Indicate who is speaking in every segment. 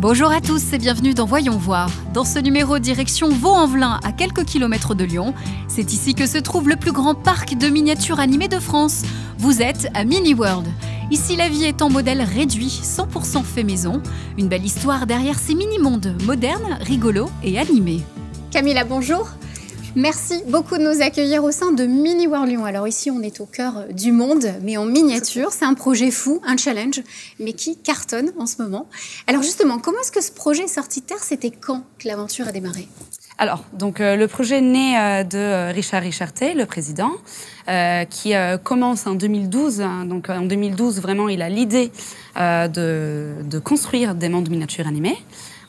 Speaker 1: Bonjour à tous et bienvenue dans Voyons voir. Dans ce numéro direction Vaux-en-Velin, à quelques kilomètres de Lyon, c'est ici que se trouve le plus grand parc de miniatures animées de France. Vous êtes à Mini World. Ici, la vie est en modèle réduit, 100% fait maison. Une belle histoire derrière ces mini-mondes modernes, rigolos et animés.
Speaker 2: Camilla, bonjour. Merci beaucoup de nous accueillir au sein de Mini World Lyon. Alors ici, on est au cœur du monde, mais en miniature. C'est un projet fou, un challenge, mais qui cartonne en ce moment. Alors justement, comment est-ce que ce projet est sorti de terre? C'était quand que l'aventure a démarré?
Speaker 3: Alors, donc le projet naît de Richard Richartet, le président, qui commence en 2012. Donc en 2012, vraiment, il a l'idée de construire des mondes miniatures animés.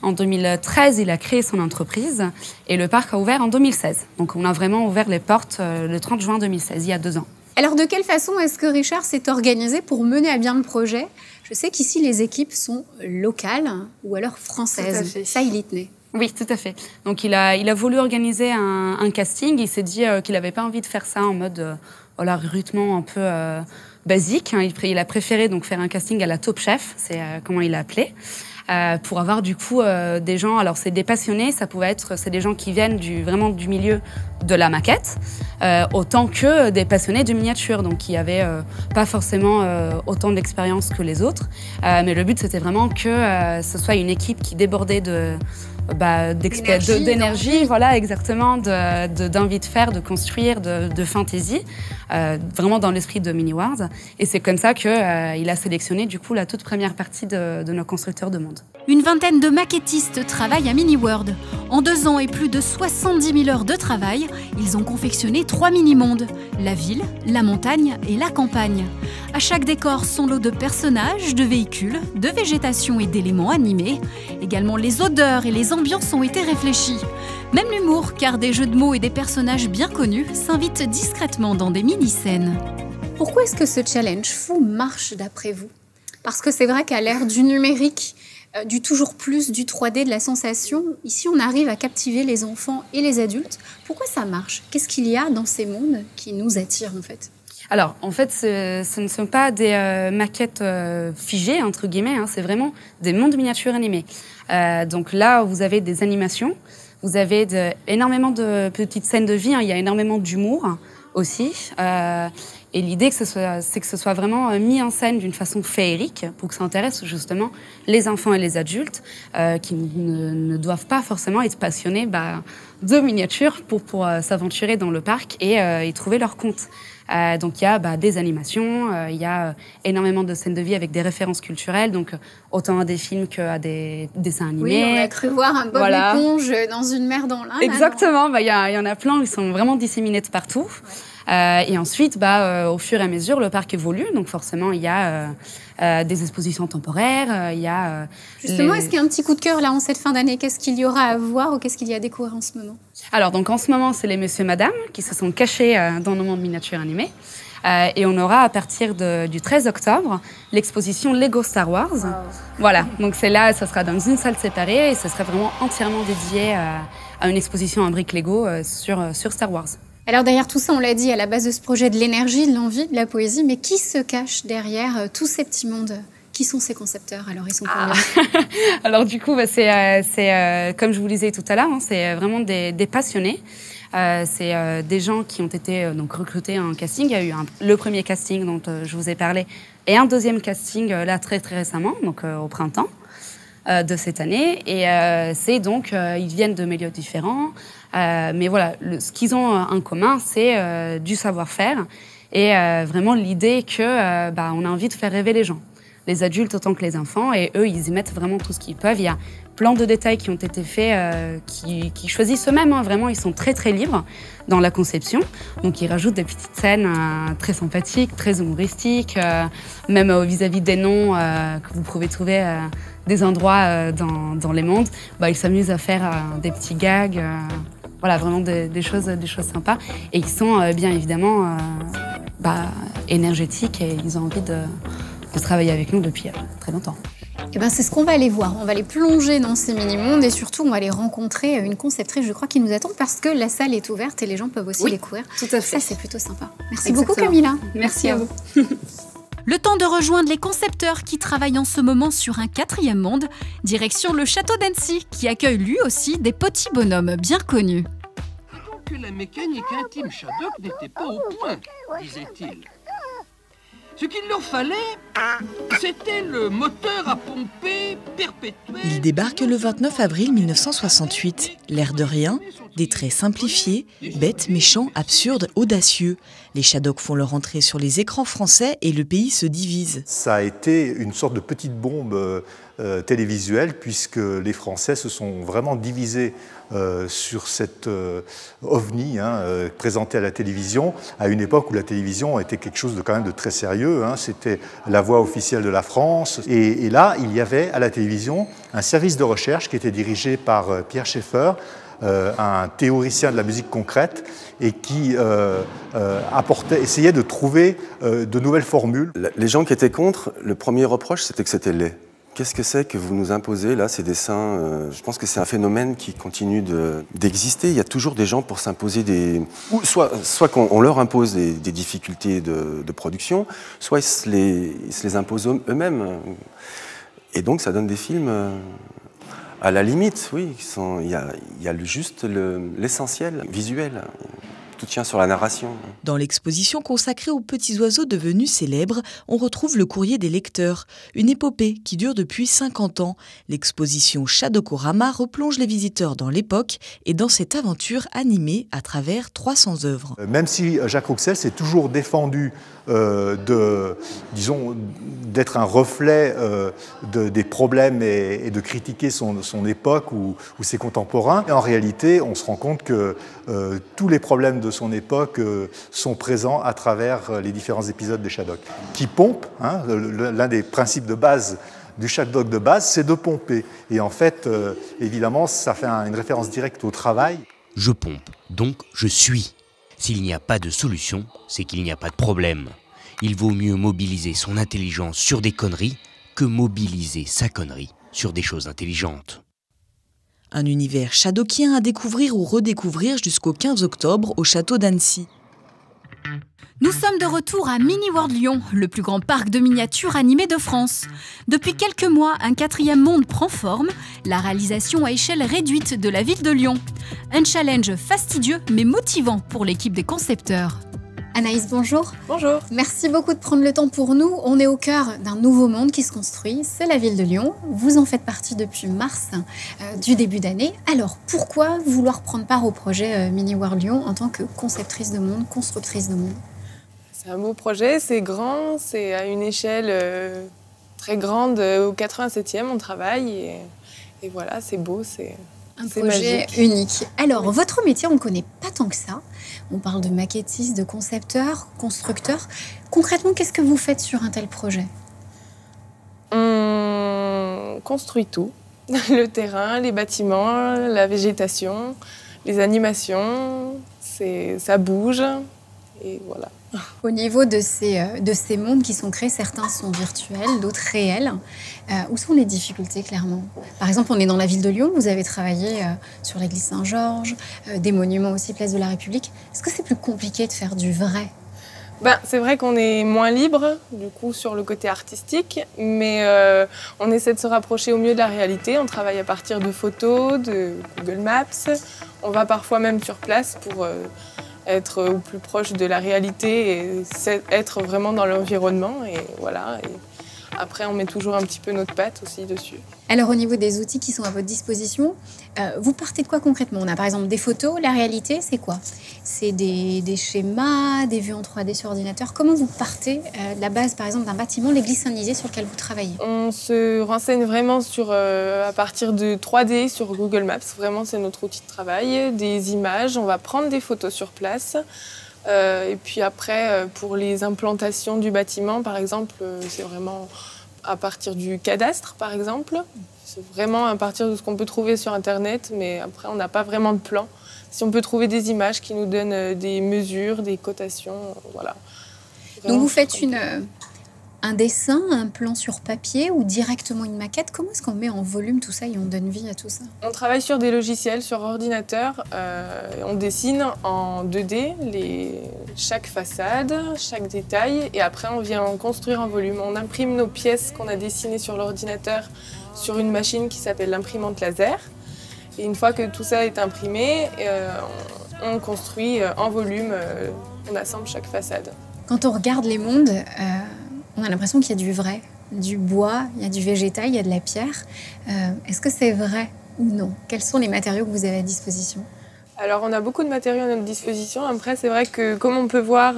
Speaker 3: En 2013, il a créé son entreprise et le parc a ouvert en 2016. Donc on a vraiment ouvert les portes le 30 juin 2016, il y a 2 ans.
Speaker 2: Alors de quelle façon est-ce que Richard s'est organisé pour mener à bien le projet? Je sais qu'ici, les équipes sont locales ou alors françaises. Ça, il y tenait.
Speaker 3: Oui, tout à fait. Donc il a voulu organiser un casting. Il s'est dit qu'il n'avait pas envie de faire ça en mode recrutement un peu basique. Il a préféré donc faire un casting à la Top Chef, c'est comment il l'a appelé. Pour avoir du coup des gens, alors c'est des passionnés, c'est des gens qui viennent vraiment du milieu de la maquette, autant que des passionnés de miniature, donc qui avaient pas forcément autant d'expérience que les autres, mais le but c'était vraiment que ce soit une équipe qui débordait d'énergie, voilà, exactement, d'envie de faire, de construire, de fantaisie, vraiment dans l'esprit de Mini World. Et c'est comme ça qu'il a sélectionné du coup la toute première partie de nos constructeurs de monde.
Speaker 1: Une vingtaine de maquettistes travaillent à Mini World. En 2 ans et plus de 70 000 heures de travail, ils ont confectionné 3 mini-mondes, la ville, la montagne et la campagne. À chaque décor, son lot de personnages, de véhicules, de végétation et d'éléments animés. Également, les odeurs et les ambiances ont été réfléchies. Même l'humour, car des jeux de mots et des personnages bien connus s'invitent discrètement dans des mini-scènes.
Speaker 2: Pourquoi est-ce que ce challenge fou marche d'après vous? Parce que c'est vrai qu'à l'ère du numérique, du toujours plus, du 3D, de la sensation, ici on arrive à captiver les enfants et les adultes. Pourquoi ça marche? Qu'est-ce qu'il y a dans ces mondes qui nous attirent en fait?
Speaker 3: Alors, en fait, ce ne sont pas des maquettes figées, entre guillemets, c'est vraiment des mondes miniatures animés. Donc là, vous avez des animations, vous avez énormément de petites scènes de vie, il y a énormément d'humour aussi. Et l'idée, c'est que ce soit vraiment mis en scène d'une façon féerique pour que ça intéresse justement les enfants et les adultes qui ne doivent pas forcément être passionnés de miniatures pour s'aventurer dans le parc et y trouver leur compte. Donc il y a des animations, il y a énormément de scènes de vie avec des références culturelles, donc autant à des films qu'à des dessins animés.
Speaker 2: Oui, on a cru voir un Bob l'éponge dans une mer dans l'Inde.
Speaker 3: Exactement, il y en a plein, ils sont vraiment disséminés de partout. Ouais. Et ensuite, au fur et à mesure, le parc évolue, donc forcément il y a des expositions temporaires, il y a...
Speaker 2: Justement, est-ce qu'il y a un petit coup de cœur là en cette fin d'année? Qu'est-ce qu'il y aura à voir ou qu'est-ce qu'il y a à découvrir en ce moment?
Speaker 3: Alors, donc en ce moment, c'est les Monsieur et Madame qui se sont cachés dans nos mondes miniatures animés. Et on aura à partir du 13 octobre l'exposition Lego Star Wars. Wow. Voilà, donc c'est là, ça sera dans une salle séparée et ça sera vraiment entièrement dédié à une exposition en briques Lego sur Star Wars.
Speaker 2: Alors derrière tout ça, on l'a dit, à la base de ce projet, de l'énergie, de l'envie, de la poésie, mais qui se cache derrière tous ces petits mondes? Qui sont ces concepteurs? Alors, ils sont combien?
Speaker 3: Alors du coup, c'est comme je vous le disais tout à l'heure, c'est vraiment des passionnés. C'est des gens qui ont été donc recrutés en casting. Il y a eu le premier casting dont je vous ai parlé et un deuxième casting là très très récemment, donc au printemps de cette année. Et c'est donc ils viennent de milieux différents, mais voilà, ce qu'ils ont en commun, c'est du savoir-faire et vraiment l'idée que on a envie de faire rêver les gens, les adultes autant que les enfants, et eux ils y mettent vraiment tout ce qu'ils peuvent. Il y a plein de détails qui ont été faits, qui choisissent eux-mêmes, vraiment ils sont très très libres dans la conception, donc ils rajoutent des petites scènes très sympathiques, très humoristiques, même vis-à-vis des noms que vous pouvez trouver des endroits dans les mondes, ils s'amusent à faire des petits gags, voilà, vraiment des choses sympas, et ils sont bien évidemment énergétiques et ils ont envie de travailler avec nous depuis très longtemps.
Speaker 2: Eh ben, c'est ce qu'on va aller voir. On va aller plonger dans ces mini-mondes et surtout, on va aller rencontrer une conceptrice, je crois, qui nous attend parce que la salle est ouverte et les gens peuvent aussi découvrir.
Speaker 3: Tout à fait.
Speaker 2: Ça, c'est plutôt sympa. Merci beaucoup, Camilla.
Speaker 3: Merci à vous.
Speaker 1: Le temps de rejoindre les concepteurs qui travaillent en ce moment sur un 4e monde, direction le château d'Annecy, qui accueille lui aussi des petits bonhommes bien connus.
Speaker 4: Que la mécanique intime Shadok n'était pas au point, disait-il. Ce qu'il leur fallait, c'était le moteur à pomper perpétuel.
Speaker 5: Il débarque le 29 avril 1968. L'air de rien, des traits simplifiés, bêtes, méchants, absurdes, audacieux. Les Shadok font leur entrée sur les écrans français et le pays se divise.
Speaker 6: Ça a été une sorte de petite bombe télévisuelle puisque les Français se sont vraiment divisés sur cette ovni présentée à la télévision, à une époque où la télévision était quelque chose de quand même de très sérieux. C'était la voix officielle de la France. Et là, il y avait à la télévision un service de recherche qui était dirigé par Pierre Schaeffer, un théoricien de la musique concrète, et qui essayait de trouver de nouvelles formules.
Speaker 7: Les gens qui étaient contre, le premier reproche, c'était que c'était laid. Qu'est-ce que c'est que vous nous imposez, là, ces dessins? Je pense que c'est un phénomène qui continue d'exister. Il y a toujours des gens pour s'imposer des... Soit qu'on leur impose des difficultés de production, soit ils se les imposent eux-mêmes. Et donc, ça donne des films... à la limite, oui, il y a juste l'essentiel visuel. Tout tient sur la narration.
Speaker 5: Dans l'exposition consacrée aux petits oiseaux devenus célèbres, on retrouve le courrier des lecteurs, une épopée qui dure depuis 50 ans. L'exposition Shadokorama replonge les visiteurs dans l'époque et dans cette aventure animée à travers 300 œuvres.
Speaker 6: Même si Jacques Rouxel s'est toujours défendu d'être un reflet des problèmes et de critiquer son époque ou ses contemporains. Et en réalité, on se rend compte que tous les problèmes de son époque sont présents à travers les différents épisodes des Shadok. Qui pompent, l'un des principes de base du Shadok de base, c'est de pomper. Et en fait, évidemment, ça fait une référence directe au travail.
Speaker 8: Je pompe, donc je suis. S'il n'y a pas de solution, c'est qu'il n'y a pas de problème. Il vaut mieux mobiliser son intelligence sur des conneries que mobiliser sa connerie sur des choses intelligentes.
Speaker 5: Un univers shadokien à découvrir ou redécouvrir jusqu'au 15 octobre au château d'Annecy.
Speaker 1: Nous sommes de retour à Mini World Lyon, le plus grand parc de miniatures animé de France. Depuis quelques mois, un 4e monde prend forme, la réalisation à échelle réduite de la ville de Lyon. Un challenge fastidieux mais motivant pour l'équipe des concepteurs.
Speaker 2: Anaïs, bonjour.
Speaker 9: Bonjour.
Speaker 2: Merci beaucoup de prendre le temps pour nous. On est au cœur d'un nouveau monde qui se construit, c'est la ville de Lyon. Vous en faites partie depuis mars du début d'année. Alors, pourquoi vouloir prendre part au projet Mini World Lyon en tant que conceptrice de monde, constructrice de monde?
Speaker 9: C'est un beau projet, c'est grand, c'est à une échelle très grande. Au 87e, on travaille et voilà, c'est beau, c'est
Speaker 2: un projet magique. Unique. Alors, oui. Votre métier, on ne connaît pas tant que ça. On parle de maquettiste, de concepteur, constructeur. Concrètement, qu'est-ce que vous faites sur un tel projet?
Speaker 9: On construit tout. Le terrain, les bâtiments, la végétation, les animations. Ça bouge et voilà.
Speaker 2: Au niveau de ces mondes qui sont créés, certains sont virtuels, d'autres réels. Où sont les difficultés, clairement? Par exemple, on est dans la ville de Lyon, vous avez travaillé sur l'église Saint-Georges, des monuments aussi, place de la République. Est-ce que c'est plus compliqué de faire du vrai?
Speaker 9: C'est vrai qu'on est moins libre, du coup, sur le côté artistique, mais on essaie de se rapprocher au mieux de la réalité. On travaille à partir de photos, de Google Maps. On va parfois même sur place pour... être au plus proche de la réalité et être vraiment dans l'environnement. Et voilà. Et après, on met toujours un petit peu notre patte aussi dessus.
Speaker 2: Alors, au niveau des outils qui sont à votre disposition, vous partez de quoi concrètement? On a par exemple des photos. La réalité, c'est quoi? C'est des schémas, des vues en 3D sur ordinateur. Comment vous partez de la base, par exemple, d'un bâtiment, l'église Saint-Nizier, sur lequel vous travaillez? On
Speaker 9: se renseigne vraiment à partir de 3D sur Google Maps. Vraiment, c'est notre outil de travail. Des images, on va prendre des photos sur place. Et puis après, pour les implantations du bâtiment, par exemple, c'est vraiment à partir du cadastre, par exemple. C'est vraiment à partir de ce qu'on peut trouver sur Internet, mais après, on n'a pas vraiment de plan. Si on peut trouver des images qui nous donnent des mesures, des cotations, voilà.
Speaker 2: Donc vous faites un dessin, un plan sur papier ou directement une maquette? Comment est-ce qu'on met en volume tout ça et on donne vie à tout ça?
Speaker 9: On travaille sur des logiciels, sur ordinateur. On dessine en 2D chaque façade, chaque détail, et après on vient en construire en volume. On imprime nos pièces qu'on a dessinées sur l'ordinateur sur une machine qui s'appelle l'imprimante laser. Et une fois que tout ça est imprimé, on construit en volume, on assemble chaque façade.
Speaker 2: Quand on regarde les mondes, on a l'impression qu'il y a du vrai, du bois, il y a du végétal, il y a de la pierre. Est-ce que c'est vrai ou non? Quels sont les matériaux que vous avez à disposition?
Speaker 9: Alors on a beaucoup de matériaux à notre disposition. Après c'est vrai que comme on peut voir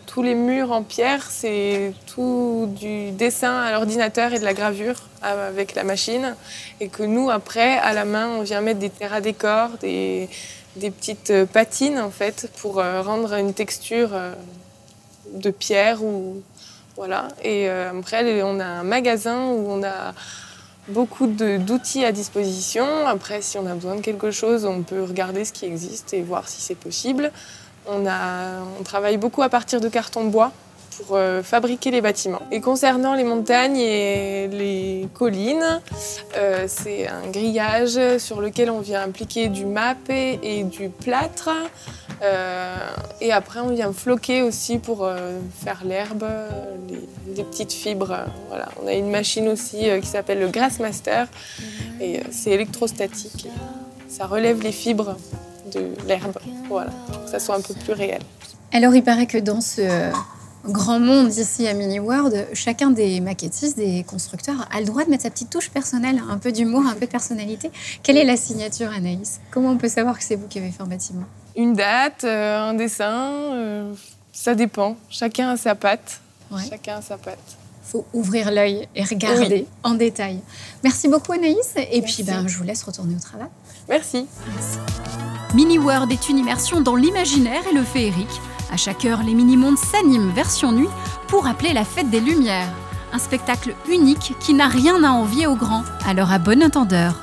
Speaker 9: tous les murs en pierre, c'est tout du dessin à l'ordinateur et de la gravure avec la machine. Et que nous après à la main on vient mettre des terres à décor, des petites patines en fait pour rendre une texture de pierre voilà. Et après on a un magasin où on a beaucoup d'outils à disposition. Après, si on a besoin de quelque chose, on peut regarder ce qui existe et voir si c'est possible. On travaille beaucoup à partir de carton bois pour fabriquer les bâtiments. Et concernant les montagnes et les collines, c'est un grillage sur lequel on vient appliquer du mappé et du plâtre. Et après, on vient floquer aussi pour faire l'herbe, des petites fibres. Voilà. On a une machine aussi qui s'appelle le Grassmaster. Et c'est électrostatique. Ça relève les fibres de l'herbe, voilà, pour que ça soit un peu plus réel.
Speaker 2: Alors, il paraît que dans ce grand monde ici à Mini-World, chacun des maquettistes, des constructeurs a le droit de mettre sa petite touche personnelle, un peu d'humour, un peu de personnalité. Quelle est la signature, Anaïs? Comment on peut savoir que c'est vous qui avez fait un bâtiment?
Speaker 9: Une date, un dessin, ça dépend. Chacun a sa patte.
Speaker 2: Ouais.
Speaker 9: Chacun a sa patte.
Speaker 2: Il faut ouvrir l'œil et regarder en détail. Merci beaucoup, Anaïs. Et puis, je vous laisse retourner au travail.
Speaker 9: Merci.
Speaker 1: Mini-World est une immersion dans l'imaginaire et le féerique. À chaque heure, les mini-mondes s'animent version nuit pour appeler la fête des Lumières. Un spectacle unique qui n'a rien à envier aux grands. Alors à bon entendeur.